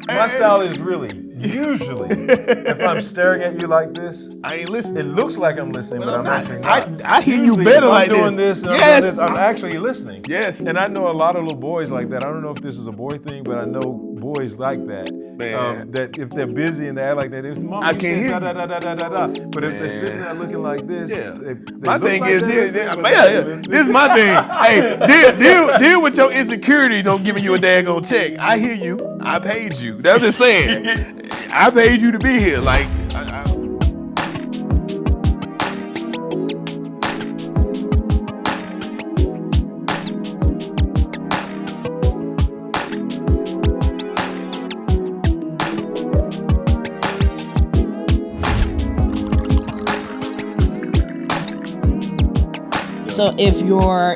My style is usually, if I'm staring at you like this, I ain't listening. it looks like I'm listening, but I'm actually not. I hear you Usually, better if like I'm doing this and I'm doing this, I'm actually listening. Yes. And I know a lot of little boys like that. I don't know if this is a boy thing, but I know boys like that. Man. That if they're busy and they act like that, Mom, I can't hear da, da, da, da, da, da, da. But if they're sitting there looking like this, they my look thing like is they're this. listening, but they're not listening. This is my thing. Hey, deal with your insecurity. Don't giving you a daggone check. I hear you. I paid you. That's just saying. I paid you to be here. Like. So if your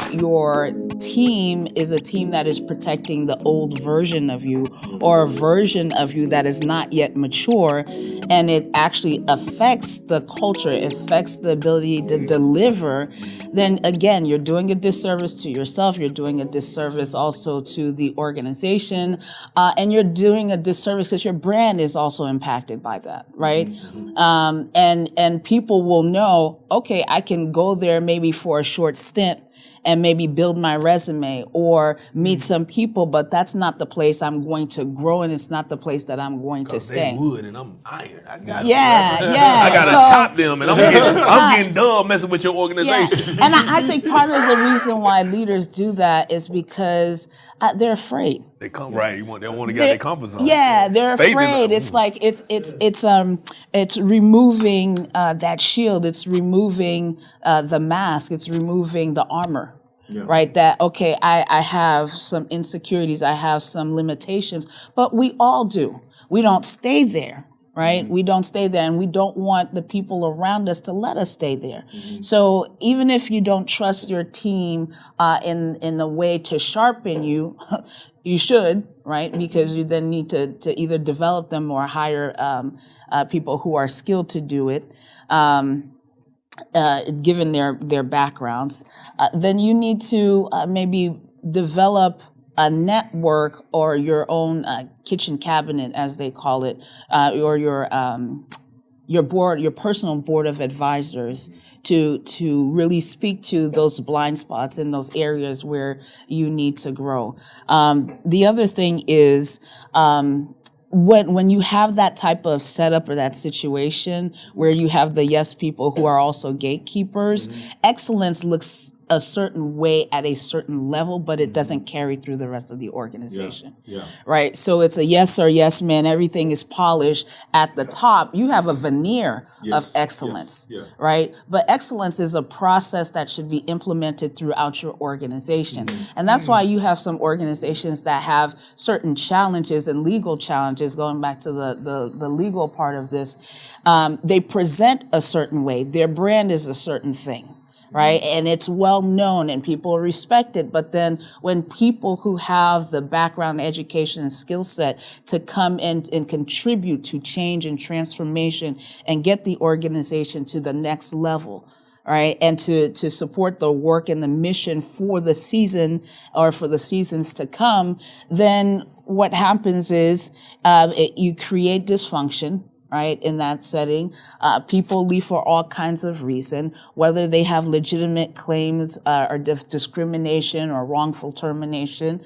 team is a team that is protecting the old version of you or a version of you that is not yet mature, and it actually affects the culture, affects the ability to deliver, then again, you're doing a disservice to yourself, you're doing a disservice also to the organization, and you're doing a disservice because your brand is also impacted by that, right? And people will know, okay, I can go there maybe for a short stint and maybe build my resume or meet some people, but that's not the place I'm going to grow, and it's not the place that I'm going to stay. They wood and I'm iron. I got I gotta chop them, and I'm getting done messing with your organization. Yeah. And I think part of the reason why leaders do that is because they're afraid. They come right. They want to get out their comfort zone. Yeah, they're afraid. It's like it's removing that shield. It's removing the mask. It's removing the armor. Yeah. Right? That, okay, I have some insecurities. I have some limitations, but we all do. We don't stay there. Right? Mm-hmm. We don't stay there, and we don't want the people around us to let us stay there. Mm-hmm. So even if you don't trust your team in a way to sharpen you, you should, right? Because you then need to either develop them or hire people who are skilled to do it. Given their backgrounds, then you need to maybe develop a network or your own kitchen cabinet, as they call it, or your board, your personal board of advisors, to really speak to those blind spots in those areas where you need to grow. The other thing is, when you have that type of setup or that situation where you have the yes people who are also gatekeepers, excellence looks a certain way at a certain level, but it doesn't carry through the rest of the organization. Right? So it's a yes sir, yes man, everything is polished at the top. You have a veneer of excellence, right? But excellence is a process that should be implemented throughout your organization. And that's why you have some organizations that have certain challenges and legal challenges, going back to the legal part of this. They present a certain way. Their brand is a certain thing. Right? And it's well known and people respect it. But then when people who have the background, education, and skill set to come in and contribute to change and transformation and get the organization to the next level, right? And to support the work and the mission for the season or for the seasons to come, then what happens is you create dysfunction. Right, in that setting, people leave for all kinds of reason, whether they have legitimate claims or discrimination or wrongful termination,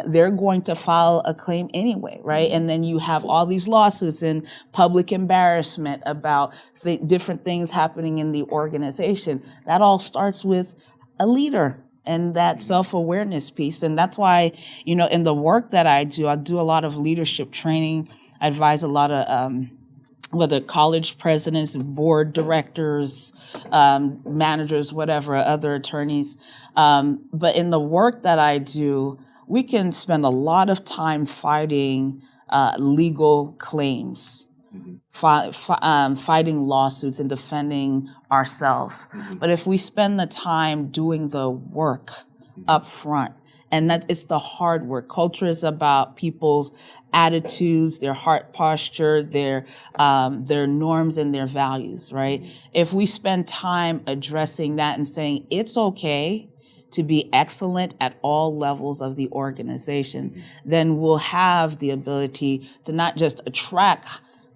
they're going to file a claim anyway, right? And then you have all these lawsuits and public embarrassment about different things happening in the organization. That all starts with a leader. And that self-awareness piece. And that's why, in the work that I do a lot of leadership training. I advise a lot of whether college presidents, board directors, managers, whatever, other attorneys. But in the work that I do, we can spend a lot of time fighting legal claims, fighting lawsuits and defending ourselves. But if we spend the time doing the work up front, and that it's the hard work. Culture is about people's attitudes, their heart posture, their norms and their values, right? If we spend time addressing that and saying it's okay to be excellent at all levels of the organization, then we'll have the ability to not just attract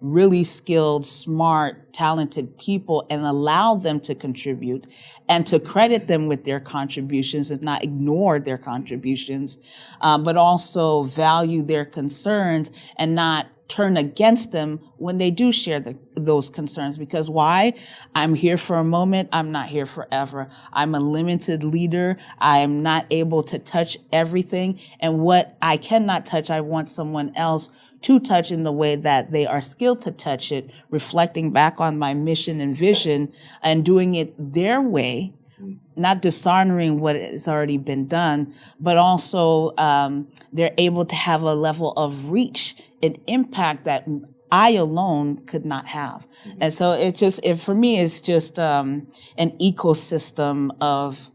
really skilled, smart, talented people and allow them to contribute and to credit them with their contributions and not ignore their contributions, but also value their concerns and not turn against them when they do share those concerns. Because why? I'm here for a moment. I'm not here forever. I'm a limited leader. I am not able to touch everything. And what I cannot touch, I want someone else to touch in the way that they are skilled to touch it, reflecting back on my mission and vision and doing it their way, not dishonoring what has already been done, but also they're able to have a level of reach and impact that I alone could not have. And so for me, it's just an ecosystem of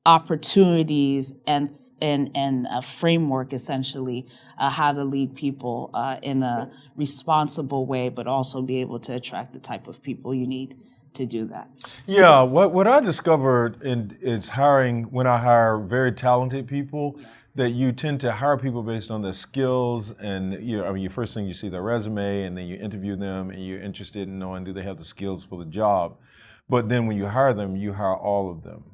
opportunities and a framework, essentially, how to lead people in a responsible way, but also be able to attract the type of people you need to do that. Yeah, what I discovered is when I hire very talented people, that you tend to hire people based on their skills, and your first thing you see their resume, and then you interview them, and you're interested in knowing, do they have the skills for the job? But then when you hire them, you hire all of them.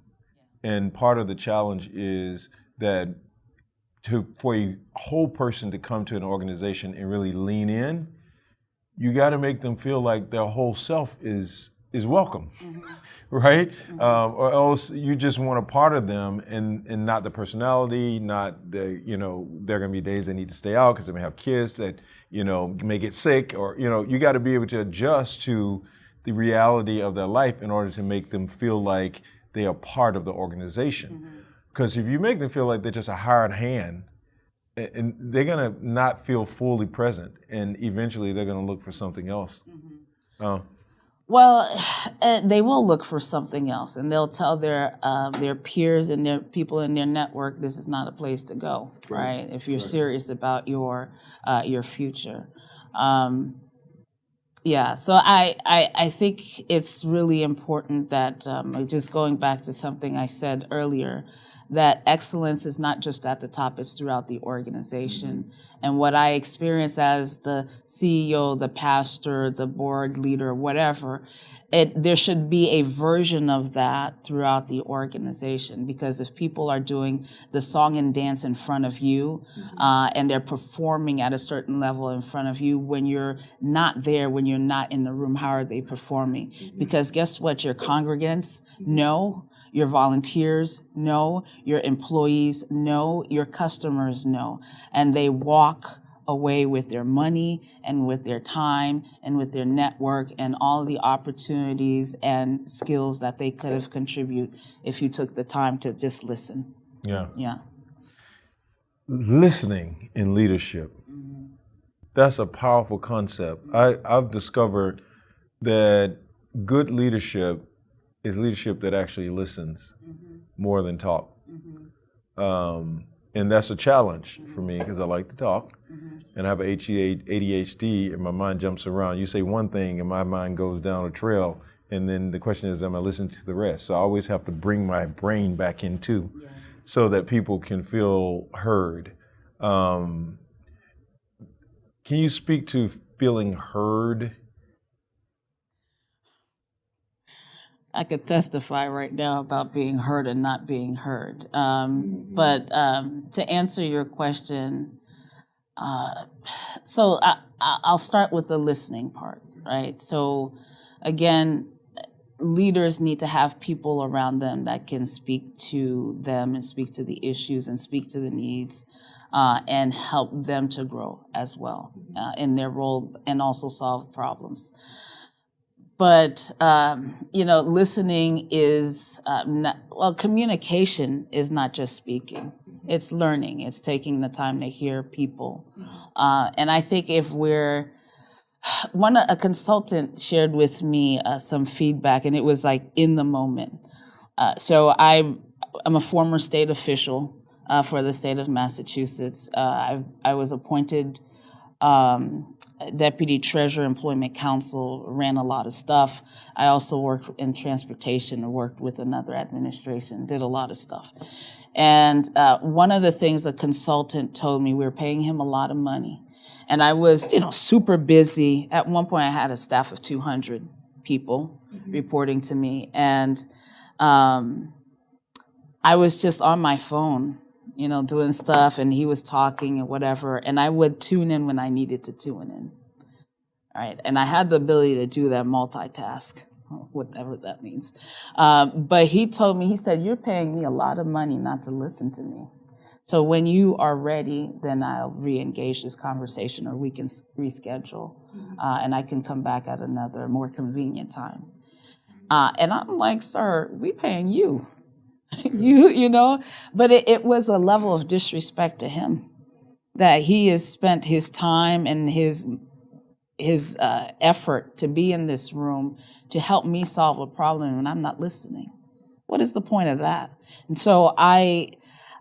And part of the challenge is that for a whole person to come to an organization and really lean in, you got to make them feel like their whole self is welcome, right? Or else you just want a part of them and not the personality, not the, there are going to be days they need to stay out because they may have kids that, may get sick, or, you got to be able to adjust to the reality of their life in order to make them feel like they are part of the organization. Because if you make them feel like they're just a hired hand, and they're going to not feel fully present, and eventually they're going to look for something else. Well, they will look for something else, and they'll tell their peers and their people in their network, this is not a place to go, right? If you're serious about your future. So I think it's really important that, just going back to something I said earlier, that excellence is not just at the top, it's throughout the organization. And what I experience as the CEO, the pastor, the board leader, whatever, there should be a version of that throughout the organization. Because if people are doing the song and dance in front of you, and they're performing at a certain level in front of you, when you're not there, when you're not in the room, how are they performing? Because guess what? Your congregants know. Your volunteers know, your employees know, your customers know, and they walk away with their money and with their time and with their network and all of the opportunities and skills that they could have contributed if you took the time to just listen. Yeah. Listening in leadership. That's a powerful concept. I've discovered that good leadership is leadership that actually listens more than talk. And that's a challenge for me because I like to talk and I have ADHD and my mind jumps around. You say one thing and my mind goes down a trail, and then the question is, am I listening to the rest? So I always have to bring my brain back in too, so that people can feel heard. Can you speak to feeling heard? I could testify right now about being heard and not being heard. But to answer your question, so I'll start with the listening part, right? So again, leaders need to have people around them that can speak to them and speak to the issues and speak to the needs and help them to grow as well in their role and also solve problems. But, listening is, communication is not just speaking. It's learning. It's taking the time to hear people. And I think if a consultant shared with me some feedback, and it was like in the moment. So I'm a former state official for the state of Massachusetts. I was appointed deputy treasurer, employment counsel, ran a lot of stuff. I also worked in transportation and worked with another administration, did a lot of stuff. And one of the things the consultant told me, we were paying him a lot of money. And I was, super busy. At one point, I had a staff of 200 people reporting to me. And I was just on my phone, doing stuff, and he was talking and whatever. And I would tune in when I needed to tune in. Right. And I had the ability to do that multitask, whatever that means. But he told me, he said, you're paying me a lot of money not to listen to me. So when you are ready, then I'll re-engage this conversation, or we can reschedule, and I can come back at another more convenient time. And I'm like, sir, we paying you, but it was a level of disrespect to him that he has spent his time and his effort to be in this room to help me solve a problem, and I'm not listening. What is the point of that? And so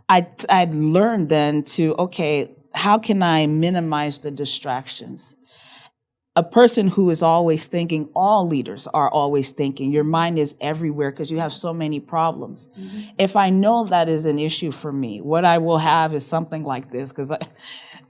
I'd learned then to, okay, how can I minimize the distractions? A person who is always thinking, all leaders are always thinking, your mind is everywhere because you have so many problems. If I know that is an issue for me, what I will have is something like this, because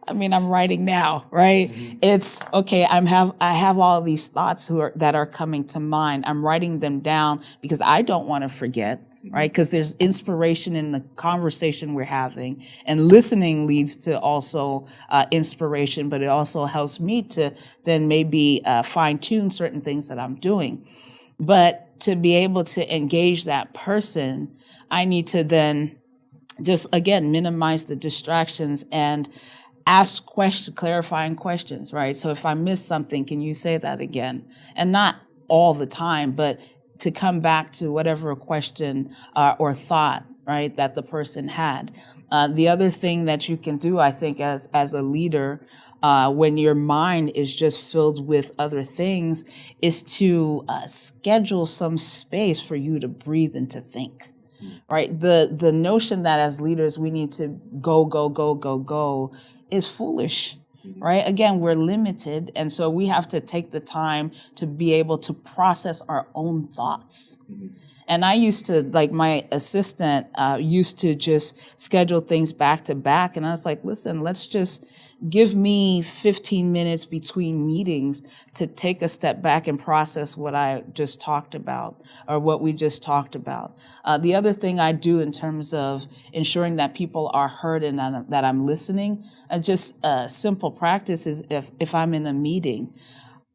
I'm writing now, right? It's okay. I have all these thoughts that are coming to mind. I'm writing them down because I don't want to forget, right? Because there's inspiration in the conversation we're having, and listening leads to also inspiration, but it also helps me to then maybe fine tune certain things that I'm doing. But to be able to engage that person, I need to then just, again, minimize the distractions and ask clarifying questions, right? So if I miss something, can you say that again? And not all the time, but to come back to whatever question or thought, right, that the person had. The other thing that you can do, I think, as a leader, when your mind is just filled with other things, is to schedule some space for you to breathe and to think. Right? The notion that as leaders we need to go is foolish, right? Again, we're limited, and so we have to take the time to be able to process our own thoughts. And I used to, like my assistant used to just schedule things back to back, and I was like, listen, let's just give me 15 minutes between meetings to take a step back and process what I just talked about, or what we just talked about. The other thing I do in terms of ensuring that people are heard and that I'm listening, just a simple practice is if I'm in a meeting,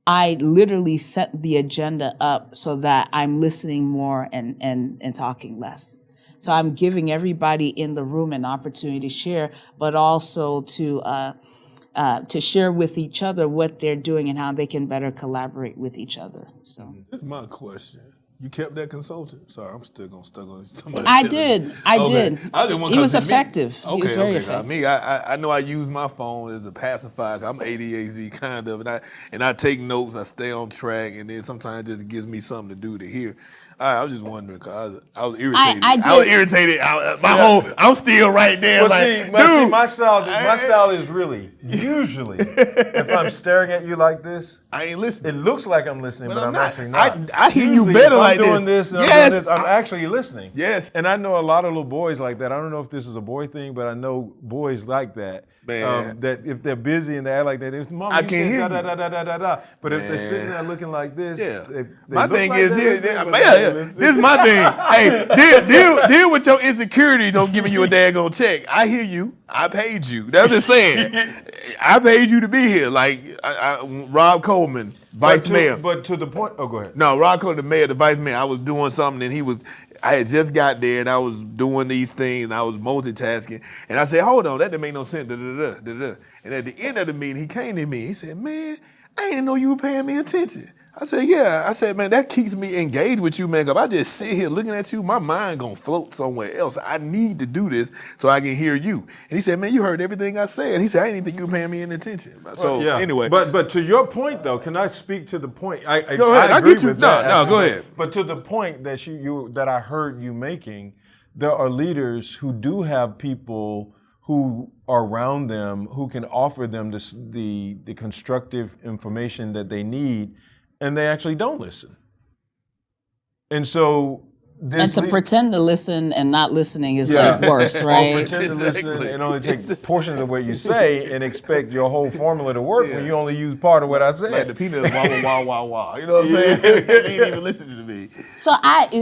I literally set the agenda up so that I'm listening more and talking less. So I'm giving everybody in the room an opportunity to share, but also to share with each other what they're doing and how they can better collaborate with each other. So this is my question. You kept that consultant? Sorry, I'm still gonna stuck on somebody. I did. I did. He was effective. He was very effective. Me, I know I use my phone as a pacifier. I'm ADHD kind of, and I take notes. I stay on track, and then sometimes it just gives me something to do to hear. I was just wondering because I was irritated. I was irritated. I'm still right there. Well, my style is really usually if I'm staring at you like this, I ain't listening. It looks like I'm listening, but I'm actually not. I hear you better like this. I'm doing this. Yes, I'm actually listening. Yes, and I know a lot of little boys like that. I don't know if this is a boy thing, but I know boys like that. That if they're busy and they act like that, it's Mom, I can hear da, da, da, da, da, da. But if they're sitting there looking like this, they my look thing like is this is my thing. Hey, deal with your insecurity. Don't giving you a daggone check. I hear you. I paid you. That's just saying. I paid you to be here. Like Rob Coleman, vice mayor. But to the point. Oh, go ahead. No, Rob Coleman, the mayor, the vice mayor. I was doing something, and I had just got there, and I was doing these things, and I was multitasking. And I said, hold on, that didn't make no sense. And at the end of the meeting, he came to me. He said, man, I didn't know you were paying me attention. I said, yeah. I said, man, that keeps me engaged with you, man. If I just sit here looking at you, my mind gonna float somewhere else. I need to do this so I can hear you. And he said, man, you heard everything I said. And he said, I didn't think you were paying me any attention. So anyway. But to your point, though, can I speak to the point? Go ahead. I agree with that. No, go ahead. But to the point that that I heard you making, there are leaders who do have people who are around them who can offer them the constructive information that they need, and they actually don't listen. And so And to pretend to listen and not listening is like worse, or right? pretend to listen and only take portions of what you say and expect your whole formula to work when you only use part of what I said. Like the peanuts, wah, wah, wah, wah. You know what I'm saying? You ain't even listening to me.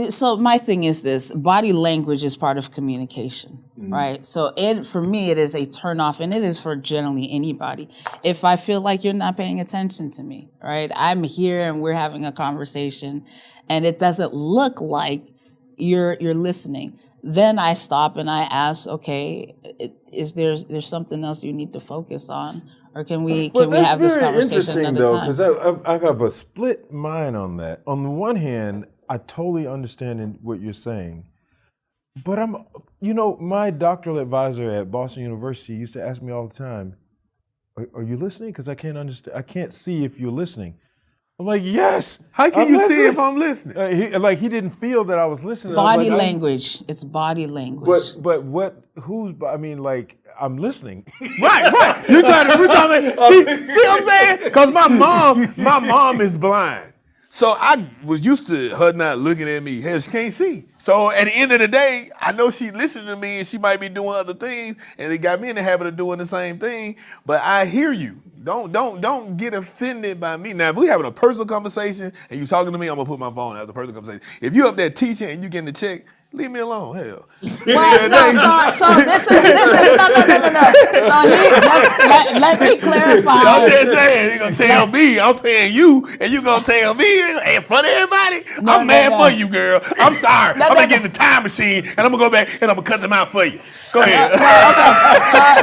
So my thing is this: body language is part of communication, right? So for me, it is a turnoff, and it is for generally anybody. If I feel like you're not paying attention to me, right? I'm here and we're having a conversation, and it doesn't look like you're listening. Then I stop and I ask, okay, is there's something else you need to focus on, or can we have this conversation another time? Because I have a split mind on that. On the one hand, I totally understand what you're saying, but my doctoral advisor at Boston University used to ask me all the time, "Are you listening? Because I can't understand. I can't see if you're listening." I'm like, yes. How can you see if I'm listening? He didn't feel that I was listening. Body language. It's body language. But I'm listening. Right. You're trying to see what I'm saying? Because my mom is blind. So I was used to her not looking at me. Hell, she can't see. So at the end of the day, I know she's listening to me and she might be doing other things, and it got me in the habit of doing the same thing. But I hear you. Don't get offended by me. Now, if we having a personal conversation and you talking to me, I'm gonna put my phone out as a personal conversation. If you up there teaching and you getting the check, leave me alone. Hell. Well, no, so this is no. So let me clarify. I'm just saying, you gonna tell me I'm paying you, and you gonna tell me in front of everybody? I'm mad for you, girl. I'm sorry. I'm gonna get in the time machine, and I'm gonna go back and I'm gonna cuss him out for you. Go ahead.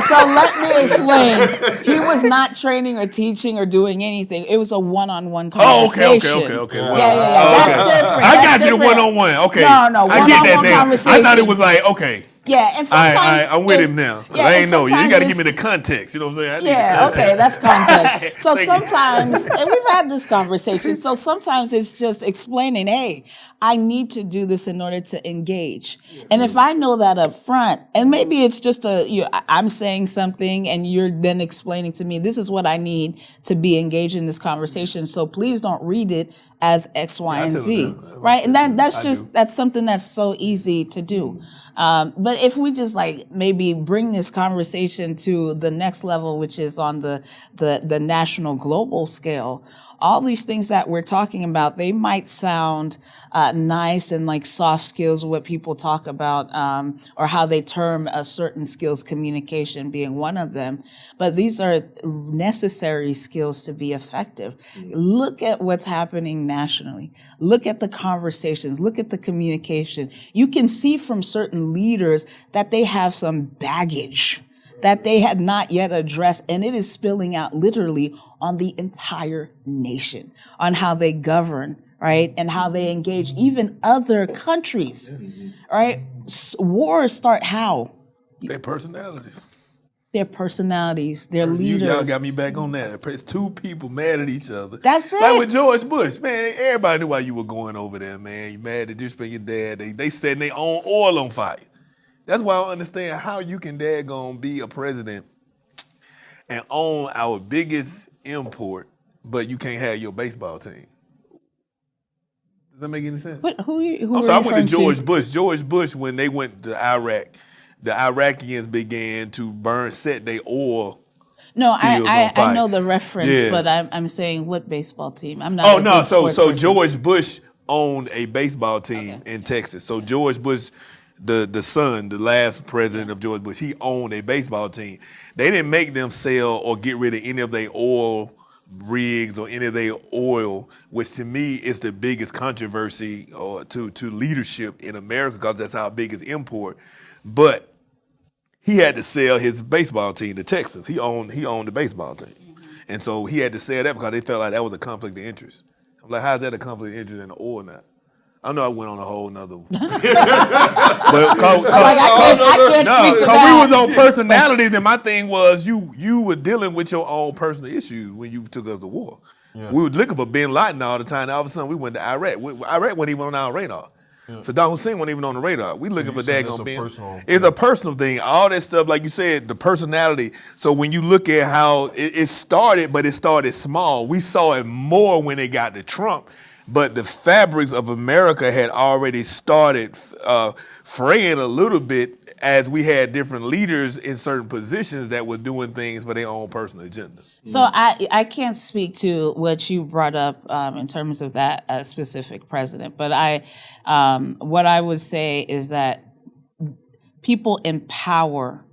So let me explain. He was not training or teaching or doing anything. It was a one-on-one conversation. Okay. Yeah. That's different. I got you the one-on-one. Okay. No, I get that one-on-one now. conversation. I thought it was like, okay. Yeah, and sometimes I'm with him now. Yeah, I ain't know you. You got to give me sometimes the context. You know what I'm saying? Yeah, okay, that's context. So Thank you. sometimes, and we've had this conversation, so sometimes it's just explaining, hey, I need to do this in order to engage. And if I know that up front, and maybe it's just I'm saying something and you're then explaining to me, this is what I need to be engaged in this conversation, so please don't read it as X, Y, and Z, right? And that's something that's so easy to do. But if we just maybe bring this conversation to the next level, which is on the national global scale, all these things that we're talking about, they might sound nice and like soft skills, what people talk about, or how they term certain skills, communication being one of them. But these are necessary skills to be effective. Look at what's happening nationally. Look at the conversations. Look at the communication. You can see from certain leaders that they have some baggage that they had not yet addressed, and it is spilling out literally on the entire nation, on how they govern, right, and how they engage even other countries, right? Wars start how? Their personalities. Their personalities, their leaders. Y'all got me back on that. It's two people mad at each other. That's it. Like with George Bush, man, everybody knew why you were going over there, man. You mad at just for your dad. They setting their own oil on fire. That's why I don't understand how you can daggone be a president and own our biggest import, but you can't have your baseball team. Does that make any sense? Who I went to George Bush. George Bush, when they went to Iraq, the Iraqis began to set their oil. No, I know the reference, but I'm saying what baseball team? I'm not. Oh no, so George Bush owned a baseball team in Texas. So George Bush, the son, the last president of George Bush, he owned a baseball team. They didn't make them sell or get rid of any of their oil rigs or any of their oil, which to me is the biggest controversy or to leadership in America, because that's our biggest import. But he had to sell his baseball team to Texas. He owned the baseball team. And so he had to sell that because they felt like that was a conflict of interest. I'm like, how's that a conflict of interest in the oil now? I know I went on a whole nother one. But I can't speak to that. We was on personalities, and my thing was you were dealing with your own personal issues when you took us to war. Yeah. We were looking for bin Laden all the time, and all of a sudden we went to Iraq. Iraq wasn't even on our radar. Saddam Hussein wasn't even on the radar. We looking for said that's daggone a Ben. personal It's a personal thing. All that stuff, like you said, the personality. So when you look at how it started, but it started small. We saw it more when it got to Trump. But the fabrics of America had already started fraying a little bit as we had different leaders in certain positions that were doing things for their own personal agenda. So I can't speak to what you brought up in terms of that specific president, but what I would say is that people in power,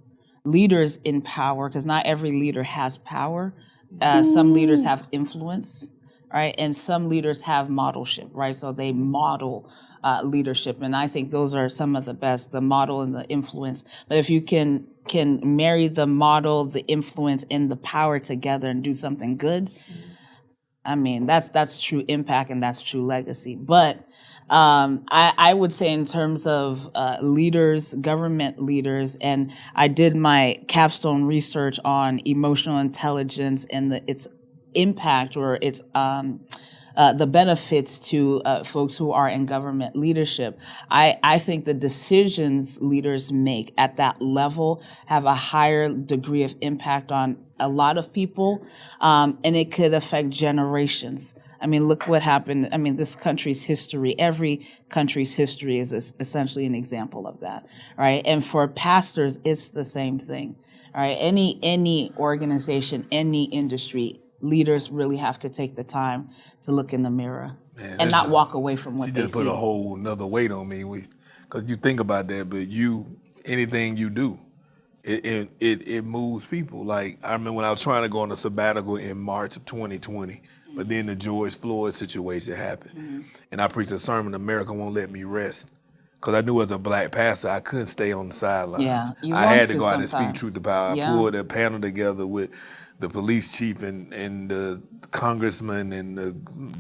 leaders in power, because not every leader has power. Some leaders have influence, right? And some leaders have modelship, right? So they model leadership, and I think those are some of the best, the model and the influence. But if you can marry the model, the influence, and the power together and do something good, I mean, that's true impact and that's true legacy. But I would say in terms of leaders, government leaders, and I did my capstone research on emotional intelligence and its impact or its the benefits to folks who are in government leadership. I think the decisions leaders make at that level have a higher degree of impact on a lot of people, and it could affect generations. I mean, look what happened. I mean, this country's history, every country's history is essentially an example of that, right? And for pastors, it's the same thing, all right? Any organization, any industry, leaders really have to take the time to look in the mirror and not walk away from what She they just see. put a whole nother weight on me, because you think about that, but anything you do, it moves people. Like I remember when I was trying to go on a sabbatical in March of 2020, but then the George Floyd situation happened, and I preached a sermon, "America Won't Let Me Rest," because I knew as a black pastor I couldn't stay on the sidelines. Yeah, you I want had to to go out and speak sometimes. truth to power. Yeah. I pulled a panel together with the police chief and the congressman and the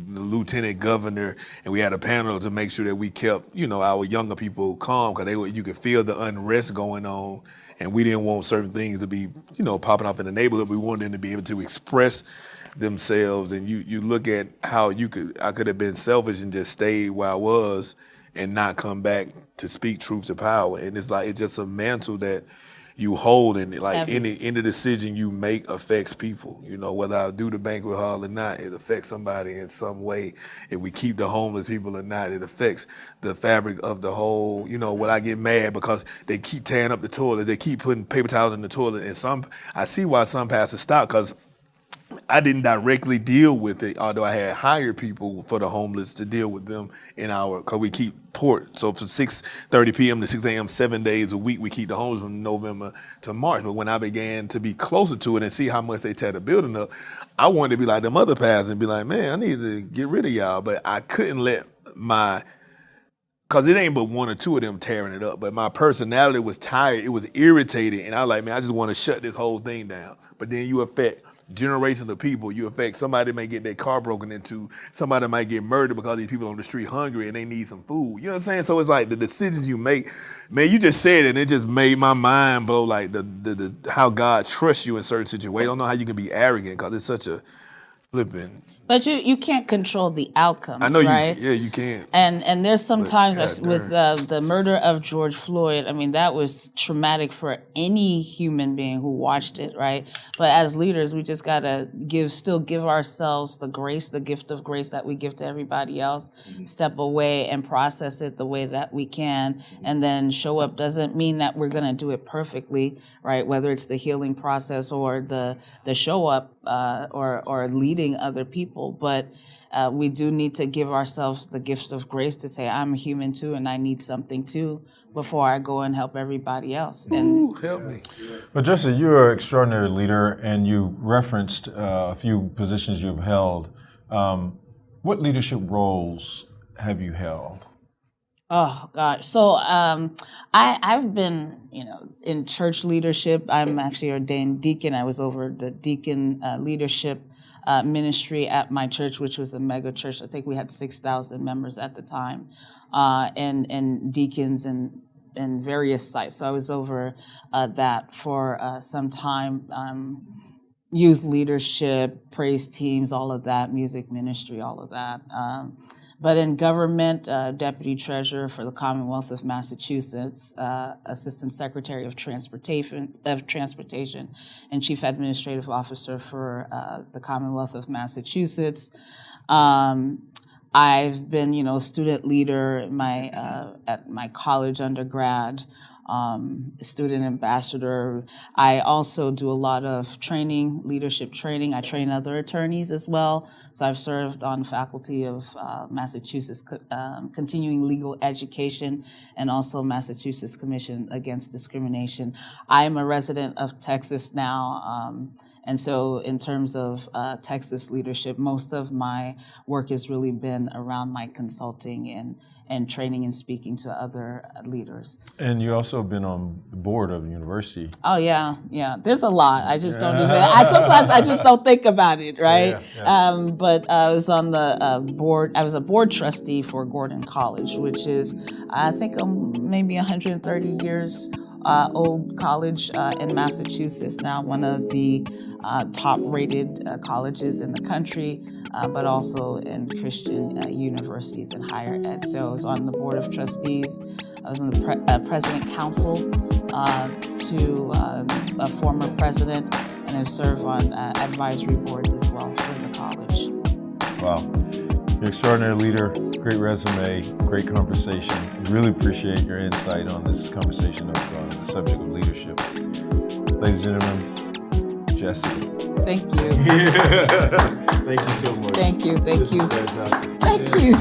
lieutenant governor, and we had a panel to make sure that we kept, our younger people calm, because you could feel the unrest going on, and we didn't want certain things to be, popping up in the neighborhood. We wanted them to be able to express themselves, and you look at how I could have been selfish and just stayed where I was and not come back to speak truth to power. And it's just a mantle that you hold, and like any decision you make affects people. Whether I do the banquet hall or not, it affects somebody in some way. If we keep the homeless people or not, it affects the fabric of the whole. When I get mad because they keep tearing up the toilets, they keep putting paper towels in the toilet, and I see why some pastors stop, because I didn't directly deal with it, although I had hired people for the homeless to deal with them because we keep port. So from 6:30 p.m. to 6 a.m., 7 days a week, we keep the homeless from November to March. But when I began to be closer to it and see how much they tear the building up, I wanted to be like them other pastors and be like, man, I need to get rid of y'all. But I couldn't let because it ain't but one or two of them tearing it up. But my personality was tired. It was irritated. And I was like, man, I just want to shut this whole thing down. But then you affect generations of people. You affect somebody may get their car broken into, somebody might get murdered because these people on the street hungry and they need some food. You know what I'm saying? So it's like the decisions you make, man, you just said it and it just made my mind blow, like the how God trusts you in certain situations. I don't know how you can be arrogant because it's such a flipping. But you can't control the outcomes, I know right? you can't. And there's sometimes God with the murder of George Floyd, I mean, that was traumatic for any human being who watched it, right? But as leaders, we just gotta still give ourselves the grace, the gift of grace that we give to everybody else, step away and process it the way that we can, and then show up. Doesn't mean that we're gonna do it perfectly, right? Whether it's the healing process or the show up or leading other people. But we do need to give ourselves the gift of grace to say, I'm a human too, and I need something too before I go and help everybody else. And Help me. But Jessie, you're an extraordinary leader, and you referenced a few positions you've held. What leadership roles have you held? oh gosh, so I've been in church leadership. I'm actually ordained deacon. I was over the deacon leadership ministry at my church, which was a mega church. I think we had 6,000 members at the time, and deacons in various sites. So I was over that for some time. Youth leadership, praise teams, all of that, music ministry, all of that. But in government, Deputy Treasurer for the Commonwealth of Massachusetts, Assistant Secretary of Transportation, and Chief Administrative Officer for the Commonwealth of Massachusetts. I've been, student leader at my college undergrad, student ambassador. I also do a lot of training, leadership training. I train other attorneys as well. So I've served on faculty of Massachusetts Continuing Legal Education and also Massachusetts Commission Against Discrimination. I am a resident of Texas now. And so in terms of Texas leadership, most of my work has really been around my consulting and training and speaking to other leaders. And you also been on the board of the university. Oh yeah. There's a lot. I just don't even. Sometimes I just don't think about it, right? But I was on the board. I was a board trustee for Gordon College, which is, I think, maybe 130 years old college in Massachusetts. Now, one of the top-rated colleges in the country, but also in Christian universities and higher ed. So I was on the board of trustees. I was on the president council to a former president, and I've served on advisory boards as well for the college. Wow. You're an extraordinary leader, great resume, great conversation. Really appreciate your insight on this conversation of the subject of leadership. Ladies and gentlemen, Jessie. Thank you. Thank you so much. Thank you. This is fantastic. Thank you.